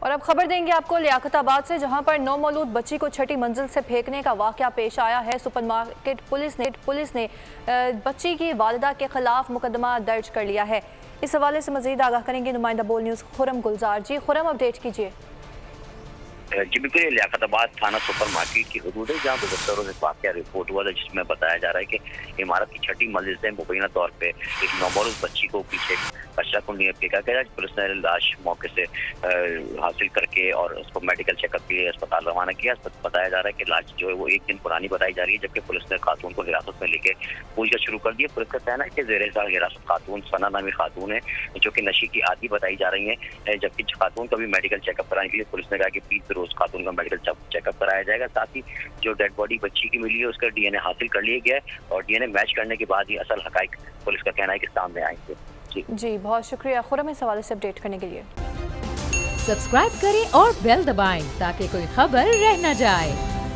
اور اب خبر دیں گے آپ کو لیاقت آباد سے، جہاں پر نومولود بچی کو چھٹی منزل سے پھینکنے کا واقعہ پیش آیا ہے۔ سپر مارکیٹ پولیس نے بچی کی والدہ کے خلاف مقدمہ درج کر لیا ہے۔ اس حوالے سے مزید آگاہ کریں گے نمائندہ بول نیوز خرم گلزار۔ جی خرم، اپڈیٹ کیجیے۔ جی بالکل، یہ لیاقت آباد تھانہ سپر مارکیٹ کی حدود ہے، جہاں گزشتہ روز ایک واقعہ رپورٹ ہوا تھا جس میں بتایا جا رہا ہے کہ عمارت کی چھٹی منزل سے مبینہ طور پہ ایک نومولود بچی کو پیچھے کچرا کنڈی میں پھینکا گیا۔ پولیس نے لاش موقع سے حاصل کر کے اور اس کو میڈیکل چیک اپ کے لیے اسپتال روانہ کیا۔ بتایا جا رہا ہے کہ لاش جو ہے وہ ایک دن پرانی بتائی جا رہی ہے، جبکہ پولیس نے خاتون کو حراست میں لے کے پوچھ گچھ شروع کر دی ہے۔ پولیس کا کہنا ہے کہ زیر حراست خاتون ثنا نامی خاتون ہے، جو کہ نشے کی عادی بتائی جا رہی ہیں، جبکہ خاتون کا بھی میڈیکل چیک اپ کرانے کے لیے پولیس نے کہا کہ 20 روز خاتون کا میڈیکل چیک اپ کرایا جائے گا۔ ساتھ ہی جو ڈیڈ باڈی بچی کی ملی ہے اس کا ڈی این اے حاصل کر لیا گیا ہے، اور ڈی این اے میچ کرنے کے بعد ہی اصل حقائق پولیس کا کہنا ہے کہ سامنے آئیں گے۔ جی بہت شکریہ خرم اس حوالے سے اپڈیٹ کرنے کے لیے۔ سبسکرائب کریں اور بیل دبائیں تاکہ کوئی خبر رہ نہ جائے۔